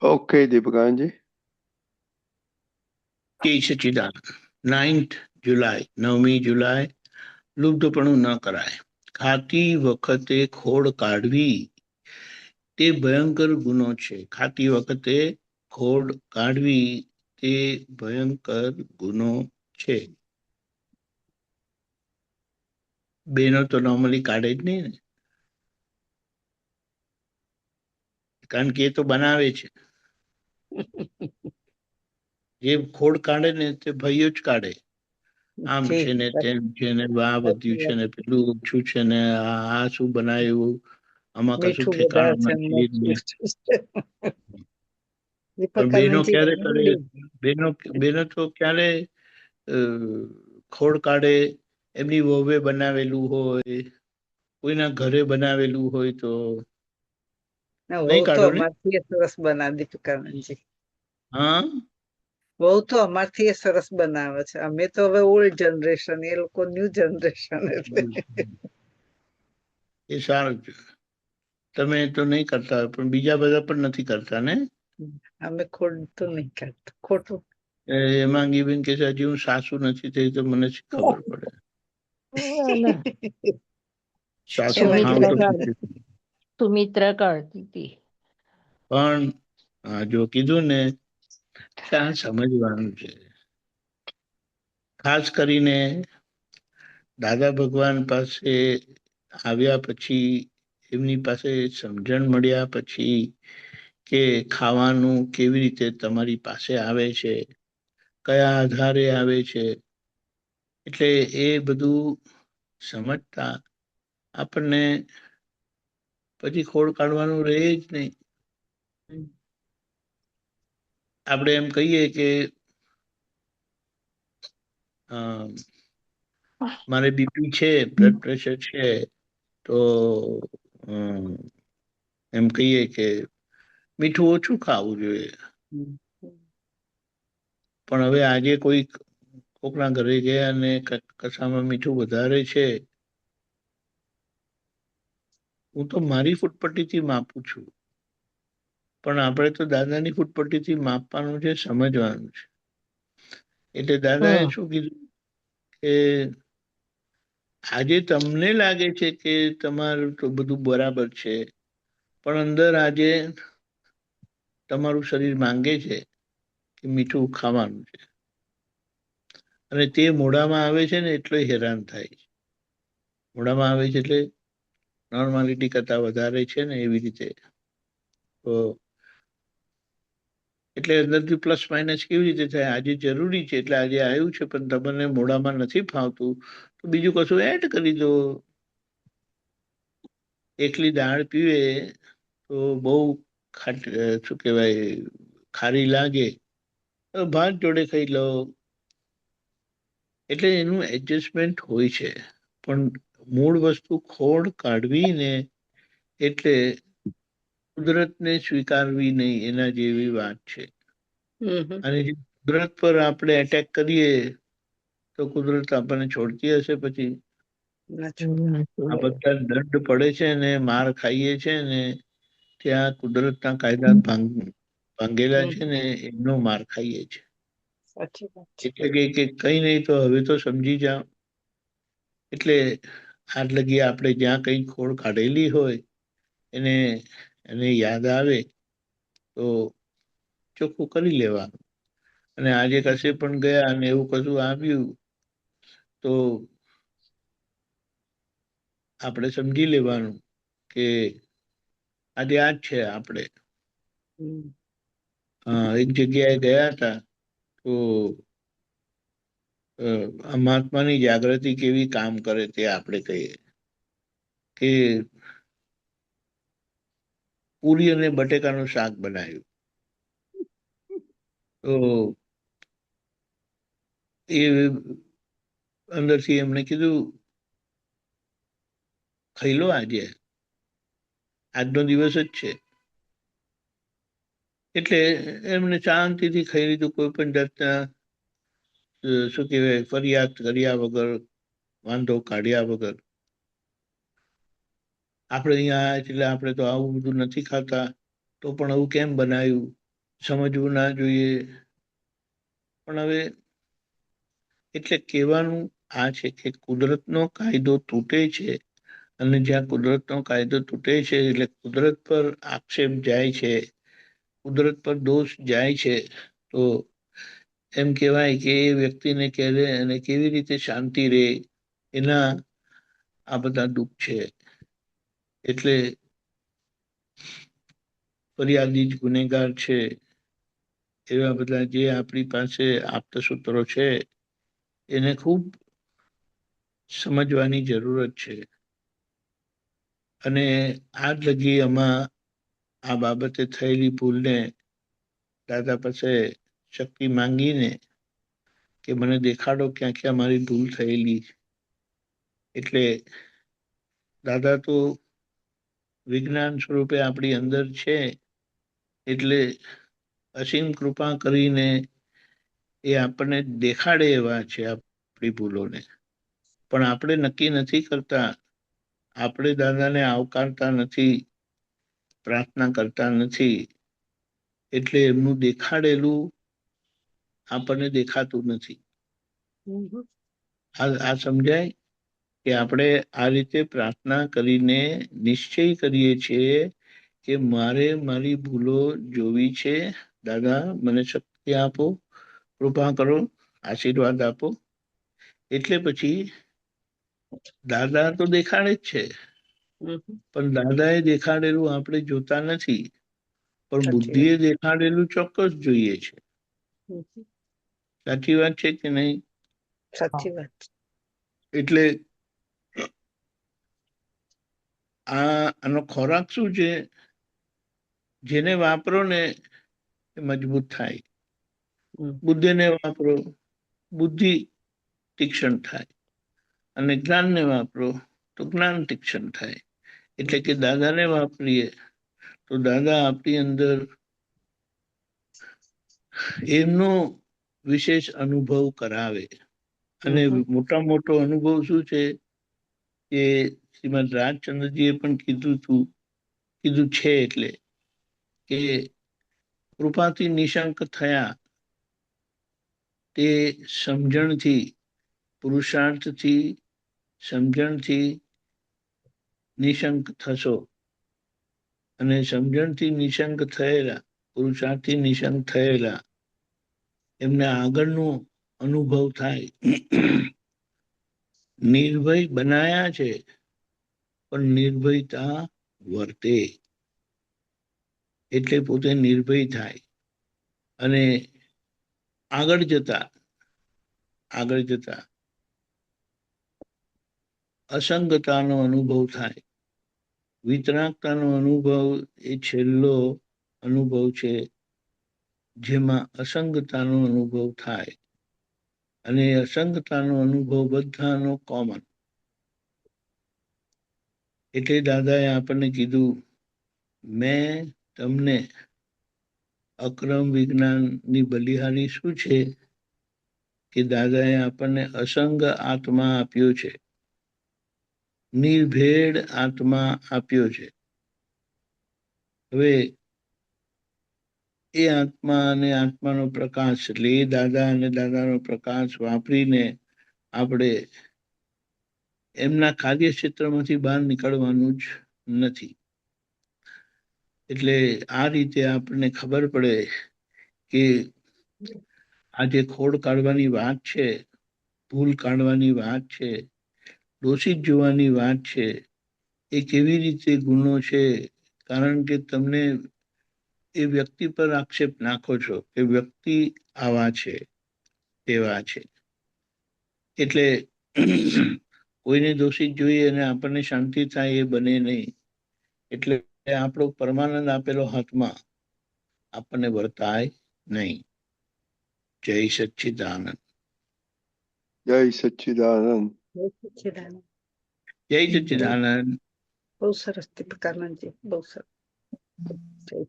Okay દીપકાનજી. જય સચિદાનંદ. 9th જુલાઈ, 9મી જુલાઈ, લુપ્તપણું ન કરાય. ખાતી વખતે ખોડ કાઢવી તે ભયંકર ગુનો છે. ખાતી વખતે ખોડ કાઢવી તે ભયંકર ગુનો છે. બેનો તો નોર્મલી કાઢે જ નહીં ને, કારણ કે એ તો બનાવે છે. જે ખોડ કાઢે ને તે ભાઈઓ જ કાઢે. આમ જી છે ને તેમ છે ને આ વધ્યું છે ને પેલું ઓછું છે ને આ શું બનાવ્યું, આમાં કશું મીઠું વધારે ઠેકાણું છે નથી. પણ બેનો દીપકાનંદજી ક્યારે કરે? બેનો તો ક્યારે અ, ખોડ કાઢે? એમની વહુએ બનાવેલું હોય, કોઈના ઘરે બનાવેલું હોય તો વહુ નહીં તો કાઢો ને. અમારથી સરસ બનાવે દીપકાનંદજી. હા, વહુ તો અમારથી સરસ બનાવે છે. અમે તો હવે ઓલ્ડ જનરેશન, એ લોકો ન્યુ જનરેશન. એટલે એ સારું છે. તમે તો નહીં કરતા હોય, પણ બીજા બધા પણ નથી કરતા ને. અમે ખોટું નહીં કરતા, ખોટું. એમાં બેન કે છે, હજી હું સાસુ નથી થઈ તો મને શી ખબર પડે. સાસુ થાવ તો સુમિત્રા કાઢતી હતી. પણ જો કીધું ને કે આ સમજવાનું છે. ખાસ કરીને દાદા ભગવાન પાસે આવ્યા પછી, એમની પાસે સમજણ મળ્યા પછી કે ખાવાનું કેવી રીતે તમારી પાસે આવે છે, કયા આધારે આવે છે, એટલે એ બધું સમજતા આપણને પછી ખોડ કાઢવાનું રહે જ નહીં. આપણે એમ કહીએ કે મારે બીપી છે, બ્લડ પ્રેશર છે, તો એમ કહીએ કે મીઠું ઓછું ખાવું જોઈએ. પણ હવે આજે કોકના ઘરે ગયા અને કશામાં મીઠું વધારે છે, હું તો મારી ફૂટપટ્ટીથી માપું છું. પણ આપણે તો દાદાની ફૂટપટ્ટીથી માપવાનું છે, સમજવાનું છે. એટલે દાદાએ શું કીધું કે આજે તમને લાગે છે કે તમારું તો બધું બરાબર છે, પણ અંદર આજે તમારું શરીર માંગે છે કે મીઠું ખાવાનું છે, અને તે મોઢામાં આવે છે ને એટલે હેરાન થાય છે. મોઢામાં આવે છે એટલે નોર્માલિટી કરતા વધારે છે ને, એવી રીતે. તો એટલે અંદરથી પ્લસ માઇનસ કેવી રીતે થાય? આજે જરૂરી છે એટલે આજે આવ્યું છે, પણ તમને મોઢામાં નથી ફાવતું તો બીજું કશું એડ કરી દો. એકલી દાળ પીવે તો બહુ શું કહેવાય, ખારી લાગે, તો ભાત જોડે ખાઈ લો. એટલે એનું એડજસ્ટમેન્ટ હોય છે. પણ મૂળ વસ્તુ ખોડ કાઢવી ને એટલે કુદરતને સ્વીકારવી નહીં, એના જેવી વાત છે. અને જે કુદરત પર આપણે એટેક કરીએ તો કુદરત આપણને છોડતી હશે પછી? આ બધા દંડ પડે છે ને, માર ખાઈએ છે ને, ત્યાં કુદરતના કાયદા ભાંગેલા છે ને, એમનો માર ખાઈએ છે. એટલે કે કઈ નહીં તો હવે તો સમજી જાઓ. એટલે આજ લગી આપણે જ્યાં કઈ ખોડ કાઢેલી હોય એને એને યાદ આવે તો ચોખ્ખું કરી લેવાનું. અને આજે કશે પણ ગયા અને એવું કશું આવ્યું તો આપણે સમજી લેવાનું કે આજે આ જ છે. આપણે એક જગ્યાએ ગયા હતા તો મહાત્માની જાગૃતિ કેવી કામ કરે તે આપણે કહીએ કે પૂરી અને બટેકાનું શાક બનાવ્યું. તો એ અંદરથી એમણે કીધું, ખાઈ લો, આજનો દિવસ જ છે. એટલે એમને શાંતિથી ખાઈ લીધું, કોઈ પણ જાતના શું કહેવાય, ફરિયાદ કર્યા વગર, વાંધો કાઢ્યા વગર. આપણે અહીંયા એટલે આપણે તો આવું બધું નથી ખાતા, તો પણ આવું કેમ બનાવ્યું? સમજવું ના જોઈએ. પણ હવે એટલે કહેવાનું આ છે કે કુદરતનો કાયદો તૂટે છે, અને જ્યાં કુદરતનો કાયદો તૂટે છે એટલે કુદરત પર આક્ષેપ જાય છે, કુદરત પર દોષ જાય છે, તો એમ કહેવાય કે એ વ્યક્તિને ક્યારે અને કેવી રીતે શાંતિ રહે, એના આ બધા દુઃખ છે. એટલે ફરિયાદી જ ગુનેગાર છે, એવા બધા જે આપણી પાસે આપ્તસૂત્રો છે એને ખૂબ સમજવાની જરૂરત છે. અને આજ લગી આમાં આ બાબતે થયેલી ભૂલને દાદા પાસે શક્તિ માંગીને કે મને દેખાડો ક્યાં ક્યાં મારી ભૂલ થયેલી. એટલે દાદા તો વિજ્ઞાન સ્વરૂપે આપણી અંદર છે, એટલે અસીમ કૃપા કરીને એ આપણને દેખાડે એવા છે આપણી ભૂલોને. પણ આપણે નક્કી નથી કરતા, આપણે દાદાને આવકારતા નથી, પ્રાર્થના કરતા નથી, એટલે એમનું દેખાડેલું આપણને દેખાતું નથી. આ સમજાય કે આપણે આ રીતે પ્રાર્થના કરીને નિશ્ચય કરીએ છીએ કે મારે મારી ભૂલો જોવી છે, દાદા મને શક્તિ આપો, કૃપા કરો, આશીર્વાદ આપો. એટલે પછી દાદા તો દેખાડે જ છે, પણ દાદાએ દેખાડેલું આપણે જોતા નથી, પણ બુદ્ધિએ દેખાડેલું ચોક્કસ જોઈએ છે. સાચી વાત છે કે નહીં? સાચી વાત. એટલે આનો ખોરાક શું છે? જેને વાપરો ને એ મજબૂત થાય. બુદ્ધિને વાપરો, બુદ્ધિ તીક્ષ્ણ થાય, અને જ્ઞાનને વાપરો તો જ્ઞાન તીક્ષ્ણ થાય. એટલે કે દાદાને વાપરીએ તો દાદા આપણી અંદર એમનો વિશેષ અનુભવ કરાવે. અને મોટા મોટો અનુભવ શું છે કે શ્રીમદ રાજચંદ્રજીએ પણ કીધું છે, એટલે કે કૃપાથી નિશંક થયા તે સમજણથી, પુરુષાર્થથી, સમજણથી નિશંક થશો. અને સમજણથી નિશંક થયેલા, પુરુષાર્થથી નિશંક થયેલા એમને આગળનો અનુભવ થાય. નિર્ભય બનાયા છે, પણ નિર્ભયતા વર્તે. એટલે પોતે નિર્ભય થાય, અને આગળ જતા અસંગતાનો અનુભવ થાય. વિતરાગતાનો અનુભવ એ છેલ્લો અનુભવ છે, જેમાં અસંગતાનો અનુભવ થાય. અને અસંગતાનો અનુભવ બધાનો કોમન. એટલે દાદાએ આપણને કીધું, મેં તમને અક્રમ વિજ્ઞાનની બલિહારી શું છે કે દાદાએ આપણને અસંગ આત્મા આપ્યો છે, નિર્ભેળ આત્મા આપ્યો છે. હવે એ આત્મા અને આત્માનો પ્રકાશ, એટલે એ દાદા અને દાદાનો પ્રકાશ વાપરીને આપણે એમના કાર્યક્ષેત્રમાંથી બહાર નીકળવાનું જ નથી. એટલે આ રીતે આપણને ખબર પડે કે આ જે ખોડ કાઢવાની વાત છે, ભૂલ કાઢવાની વાત છે, દોષિત જોવાની વાત છે, એ કેવી રીતે ગુનો છે? કારણ કે તમને એ વ્યક્તિ પર આક્ષેપ નાખો છો કે વ્યક્તિ આવા છે, તેવા છે. એટલે કોઈને દોષિત જોઈએ અને આપણને શાંતિ થાય એ બને નહીં. એટલે આપણો પરમાનંદ આપેલો હાથમાં આપણને વર્તાય નહીં. જય સચ્ચિદાનંદ. જય સચ્ચિદાનંદ. જય સચ્ચિદાનંદ. બહુ સરસ દીપકાનંદજી, બહુ સરસ. જય